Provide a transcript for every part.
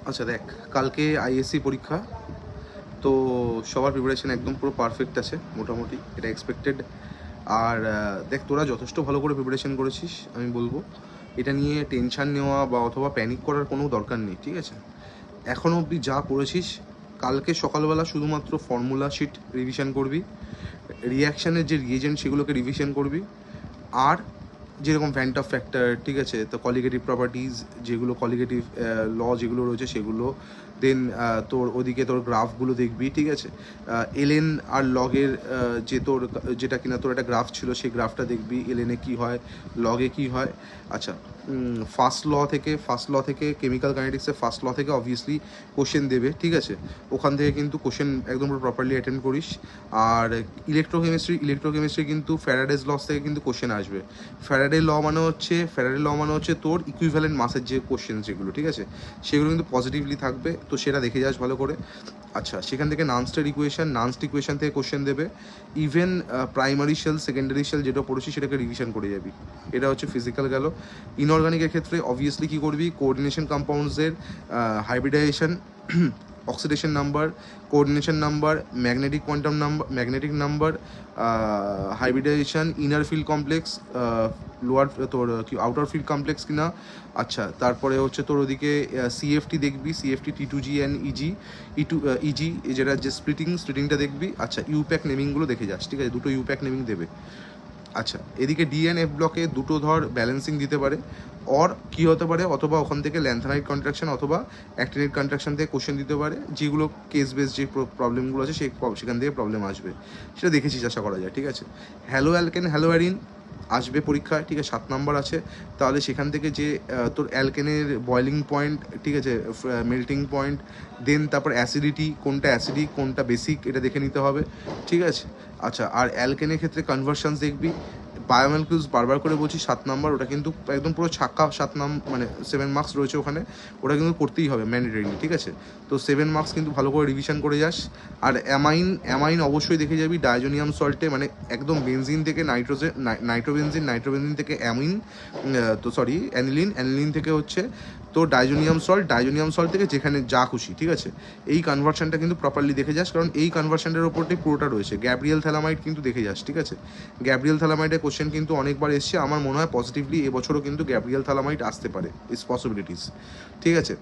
আচ্ছা দেখ, কালকে আইএসসি পরীক্ষা, তো সবার প্রিপারেশন একদম পুরো পারফেক্ট আছে মোটামুটি, এটা এক্সপেক্টেড। আর দেখ, তোরা যথেষ্ট ভালো করে প্রিপারেশন করেছিস, আমি বলবো এটা নিয়ে টেনশান নেওয়া বা অথবা প্যানিক করার কোনো দরকার নেই, ঠিক আছে? এখনও অবধি যা করেছিস, কালকে সকালবেলা শুধুমাত্র ফর্মুলা শিট রিভিশন করবি, রিয়াকশানের যে রিয়েজেন্ট সেগুলোকে রিভিশন করবি, আর যেরকম ভ্যান্ট অফ ফ্যাক্টর, ঠিক আছে, তো কলিগেটিভ প্রপার্টিজ, যেগুলো কলিগেটিভ ল যেগুলো রয়েছে সেগুলো, দেন তোর ওদিকে তোর গ্রাফগুলো দেখবি, ঠিক আছে? এলএন আর লগের যে তোর যেটা কিনা তোর একটা গ্রাফ ছিল, সেই গ্রাফটা দেখবি, এলএনে কী হয়, লগে কী হয়। আচ্ছা, ফার্স্ট ল থেকে কেমিক্যাল কাইনেটিক্সের ফার্স্ট ল থেকে অবভিয়াসলি কোশ্চেন দেবে, ঠিক আছে? ওখান থেকে কিন্তু কোশ্চেন একদম প্রপারলি অ্যাটেন্ড করিস। আর ইলেকট্রোকেমিস্ট্রি কিন্তু ফ্যারাডেজ লস থেকে কিন্তু কোশ্চেন আসবে। ফ্যারাডে ল মানে হচ্ছে তোর ইকুইভ্যালেন্ট মাসের যে কোশ্চেন যেগুলো, ঠিক আছে, সেগুলো কিন্তু পজিটিভলি থাকবে, তো সেটা দেখে যাস ভালো করে। আচ্ছা, সেখান থেকে নানস্টের ইকুয়েশন থেকে কোশ্চেন দেবে। Even primary sell, secondary sell যেটা পড়েছি সেটাকে রিভিশন করে যাবি। এটা হচ্ছে ফিজিক্যাল গেল। ইনঅর্গানিকের ক্ষেত্রে অবভিয়াসলি কী করবি, কোঅর্ডিনেশন কম্পাউন্ডসের hybridization, oxidation number, coordination number, magnetic number, hybridization, inner field complex, lower তোর কি আউটার ফিল্ড কমপ্লেক্স কিনা। আচ্ছা, তারপরে হচ্ছে তোর ওদিকে সিএফটি দেখবি, সিএফটি T2G অ্যান্ড ইজি যেটা যে স্প্লিটিংটা দেখবি। আচ্ছা, ইউপ্যাক নেমিংগুলো দেখে যাস, ঠিক আছে? দুটো ইউপ্যাক নেমিং দেবে। আচ্ছা, এদিকে ডিএনএফ ব্লকে দুটো ধর ব্যালেন্সিং দিতে পারে, অর কী হতে পারে, অথবা ওখান থেকে ল্যান্থানাইট কন্ট্রাকশন অথবা অ্যাক্টিনাইট কন্ট্রাকশন থেকে কোশ্চেন দিতে পারে, যেগুলো কেস বেস যে প্রবলেমগুলো আছে সেখান থেকে প্রবলেম আসবে, সেটা দেখেছিস, আশা করা যায়, ঠিক আছে? হ্যালো অ্যালকেন, হ্যালো অ্যারিন আসবে পরীক্ষায়, ঠিক আছে? 7 নম্বর আছে, তাহলে সেখান থেকে যে তোর অ্যালকেনের বয়লিং পয়েন্ট, ঠিক আছে, মেল্টিং পয়েন্ট, দেন তারপর অ্যাসিডিটি, কোনটা অ্যাসিডিক কোনটা বেসিক, এটা দেখে নিতে হবে, ঠিক আছে? আচ্ছা, আর অ্যালকেনের ক্ষেত্রে কনভার্সনস দেখবি। বায়োমলিকুলস বারবার করে বলছি 7 নাম্বার, ওটা কিন্তু একদম পুরো ছাক্কা 7 মানে 7 মার্কস রয়েছে ওখানে, ওটা কিন্তু করতেই হবে ম্যান্ডেটরিলি, ঠিক আছে? তো 7 মার্কস কিন্তু ভালো করে রিভিশন করে যাস। আর অ্যামাইন অবশ্যই দেখে যাবি ডাইজোনিয়াম সল্টে, মানে একদম বেনজিন থেকে নাইট্রোবেনজিন থেকে অ্যামিন, তো সরি অ্যানিলিন থেকে হচ্ছে তো ডাইজোনিয়াম সল্ট থেকে যেখানে যা খুশি, ঠিক আছে? এই কনভার্সনটা কিন্তু প্রপারলি দেখে যাস, কারণ এই কনভার্সনটার ওপরটাই পুরোটা রয়েছে। গ্যাব্রিয়েল থ্যালামাইড কিন্তু দেখে যাস, ঠিক আছে? গ্যাব্রিয়েল থ্যালামাইডের কোশ্চেন কিন্তু অনেকবার এসছে, আমার মনে হয় পজিটিভলি এবছরও কিন্তু গ্যাব্রিয়েল থ্যালামাইড আসতে পারে, ইস পসিবিলিটিস, ঠিক আছে?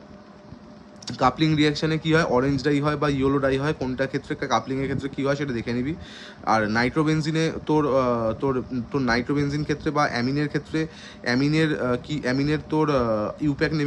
কাপলিং রিয়াকশানে কী হয়, অরেঞ্জ ডাই হয় বা ইয়েলো ডাই হয়, কোনটা ক্ষেত্রে কাপলিংয়ের ক্ষেত্রে কী হয় সেটা দেখে নিবি। আর নাইট্রোবেনজিনে তোর তোর তোর নাইট্রোবেনজিন ক্ষেত্রে বা অ্যামিনের ক্ষেত্রে অ্যামিনের তোর ইউপ্যাক নেমিং